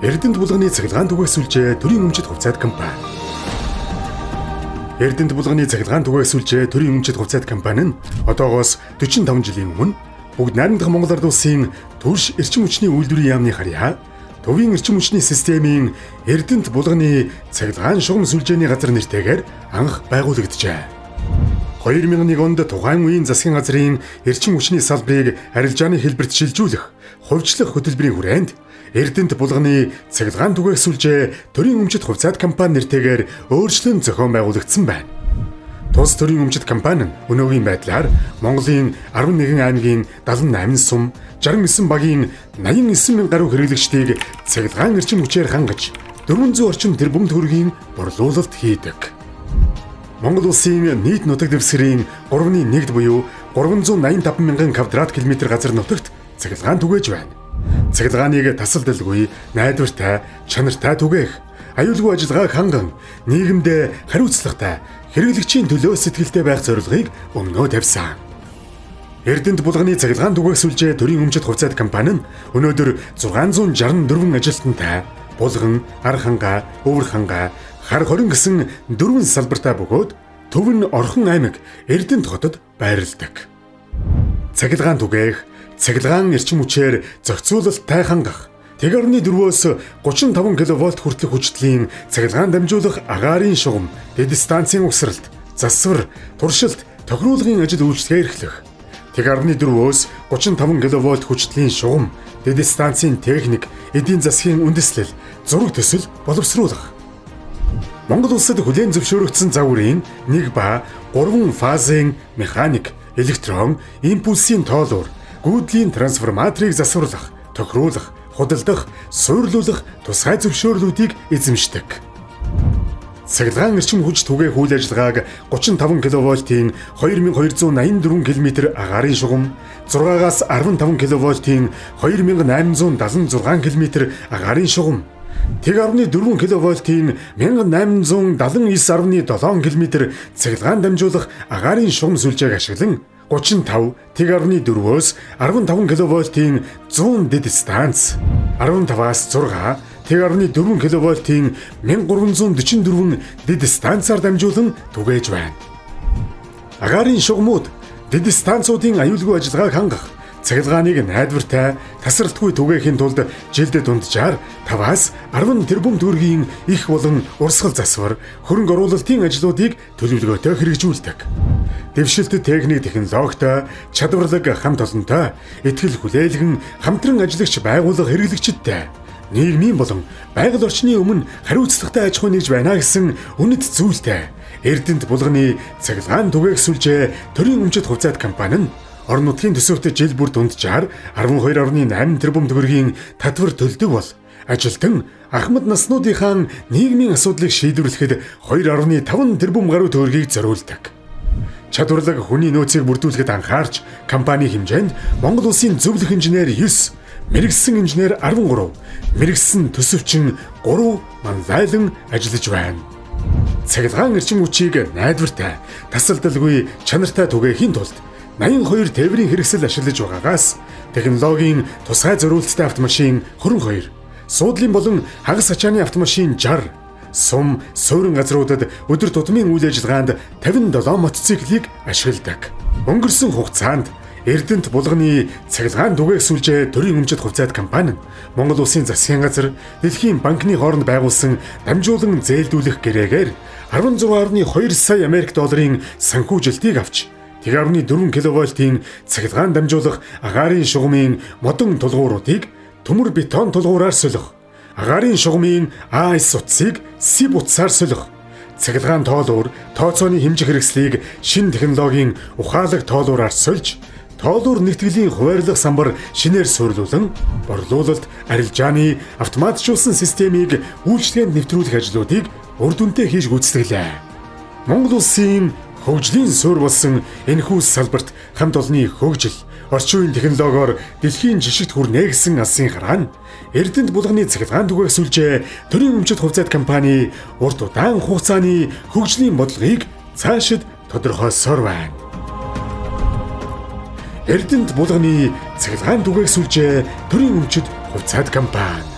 Эрдэнэт булганы цахилгаан түгэсүүлжээ төрийн өмчит хувьцаат компани. Эрдэнэт булганы цахилгаан түгэсүүлжээ төрийн өмчит хувьцаат компани нь одоогоос 45 жилийн өмнө бүгд найрамдах Монгол Ард улсын турш эрчим хүчний үйлдвэрийн яамны харьяа төвийн эрчим хүчний системийн Эрдэнэт булганы цахилгаан шугам сүлжээний газар нэртэйгээр анх байгуулагджээ. 2001 онд тухайн үеийн засгийн газрын эрчим хүчний салбарыг арилжааны хэлбэрт шилжүүлэх хувьчлах хөтөлбөрийн хүрээнд Эрдэнэт булганы цахилгаан түгэсүүлжээ төрийн өмчит хувьцаат компани нэртэйгээр өөрчлөн зохион байгуулагдсан байна. Тус төрийн өмчит компани нь өнөөгийн байдлаар Монголын 11 аймгийн 78 сум, 69 багийн 89 мянган гаруй хэрэглэгчдийг цахилгаан эрчим хүчээр хангаж 400 орчим тэрбум төгрөгийн борлуулалт хийдэг. Монгол улсын нийт нутаг дэвсгэрийн 3.1 буюу 385 мянган квадрат километр газар нутагт цахилгаан түгээж байна. Цахилгааныг тасалдалгүй, найдвартай, чанартай түгээх, аюулгүй ажиллагааг ханган, нийгэмдээ хариуцлагатай, хэрэглэгчийн төлөө сэтгэлтэй байх зорилгыг өмнөө тавьсан. Эрдэнэт булганы цахилгаан түгэсүүлжээ төрийн өмчит хувьцаат компани нь өнөөдөр 664 ажилтнтай, булган, ар хангаа, өвөр хангаа, хар хорин гэсэн 4 салбартай бөгөөд Төв нь Орхон аймаг Эрдэнэт хотод байрладаг. Цахилгаан түгээх, цахилгаан эрчим хүчээр зохицуулалттай хангах, 1.4-өөс 35 кВт хүртэлх хүчтлийн цахилгаан дамжуулах агаарын шугам, дэд станцын угсралт, засвар, туршилт, тохируулгын ажил үйлчлэгээ эрхлэх, 1.4-өөс 35 кВт хүчтлийн шугам, дэд станцын техник, эдийн засгийн үндэслэл, зураг төсөл боловсруулах. Монгол улсад хүлээн зөвшөөрөгдсөн загварын 1 ба 3 фазын механик, электрон, импульсийн тоолуур, гүйдлийн трансформаторыг засварлах, тохируулах, худалдах, суйрлуулах тусгай зөвшөөрлүүдийг эзэмшдэг. Цахилгаан эрчим хүч түгээх үйл ажиллагааг 35 кВт-ийн 2284 км агаарын шугам, 6-аас 15 кВт-ийн 2876 км агаарын шугам, 1.4 кВт-ийн 1879.7 км цахилгаан дамжуулах агаарын шугам сүлжээг ашиглан 35, 1.4-өөс 15 кВт-ийн 100 дэд станц, 15-аас 6, 1.4 кВт-ийн 1344 дэд станцаар дамжуулан түгээж байна. Агаарын шугамуд дэд станцуудын аюулгүй ажиллагааг хангах, цахилгааныг найдвартай, тасралтгүй түгээхийн тулд жилд дунджаар 5-аас 10 тэрбум төгрөгийн их болон урсгал засвар, хөрөнгө оруулалтын ажлуудыг төлөвлөгөөтэй хэрэгжүүлдэг. Дэвшилт техник технологитой, чадварлаг хамт олонтой, ихтгэл хүлээлгэн хамтран ажиллагч байгууллага хэрэглэгчдтэй, нийгмийн болон байгаль орчны өмнө хариуцлагатай аж ахуй нэгж байна гэсэн үнэт зүйлтэй Эрдэнэт булганы цахилгаан түгэсүүлжээ төрийн өмчит хувьцаат компани нь орон нутгийн төсөвт жил бүр дунджаар 12.8 тэрбум төгрөгийн татвар төлдөг бол ажилтан ахмад наснуудынхаа нийгмийн асуудлыг шийдвэрлэхэд 2.5 тэрбум гаруй төгрөгийг зориулдаг. Чадварлаг хүний нөөцийг бүрдүүлэхэд анхаарч компани хэмжээнд Монгол улсын зөвлөх инженер 9, мэрэгсэн инженер 13, мэрэгсэн төсөвчин 3 манлайлан ажиллаж байна. Цахилгаан эрчим хүчийг найдвартай, тасалдалгүй, чанартай түгээхийн тулд 82 тээврийн хэрэгсэл ашиглаж байгаагаас технологийн тусгай зориулалттай автомашин 22, суудлын болон хагас ачааны автомашин 60, сум, суурин газруудад өдөр тутмын үйл ажиллагаанд 57 мотоциклийг ашигладаг. Өнгөрсөн хугацаанд Эрдэнэт булганы цахилгаан түгэсүүлжээ төрийн өмчит хувьцаат компани нь Монгол улсын засгийн газар, Дэлхийн банкны хооронд байгуулсан дамжуулан зээлдүүлэх гэрээгээр 16.2 сая Америк долларын санхүүжилтийг авч 1.4 кВт-ийн цахилгаан дамжуулах агаарын шугамын модон тулгууруудыг төмөр бетон тулгуураар солих, агаарын шугамын АС утсыг СИБ утсаар солих, цахилгаан тоолуур, тооцооны хэмжих хэрэгслийг шинэ технологийн ухаалаг тоолуураар сольж, тоолуур нэгтгэлийн хуваарлах самбар шинээр суйрлуулан, борлуулалт, арилжааны автоматжуулсан системийг үйлчлэгээнд нэвтрүүлэх ажлуудыг үр дүнтэй хийж гүйцэтгэлээ. Монгол улсын хөгжлийн суурь болсон энэхүү салбарт хамт олонны хөгжил, орчин үеийн технологиор дэлхийн жишгт хүрнэ гэсэн алсын хараа нь Эрдэнэт булганы цахилгаан түгэсүүлжээ төрийн өмчит хувьцаат компани урт удаан хугацааны хөгжлийн бодлогыг цаашид тодорхойлсоор байна. Эрдэнэт булганы цахилгаан түгэсүүлжээ төрийн өмчит хувьцаат компани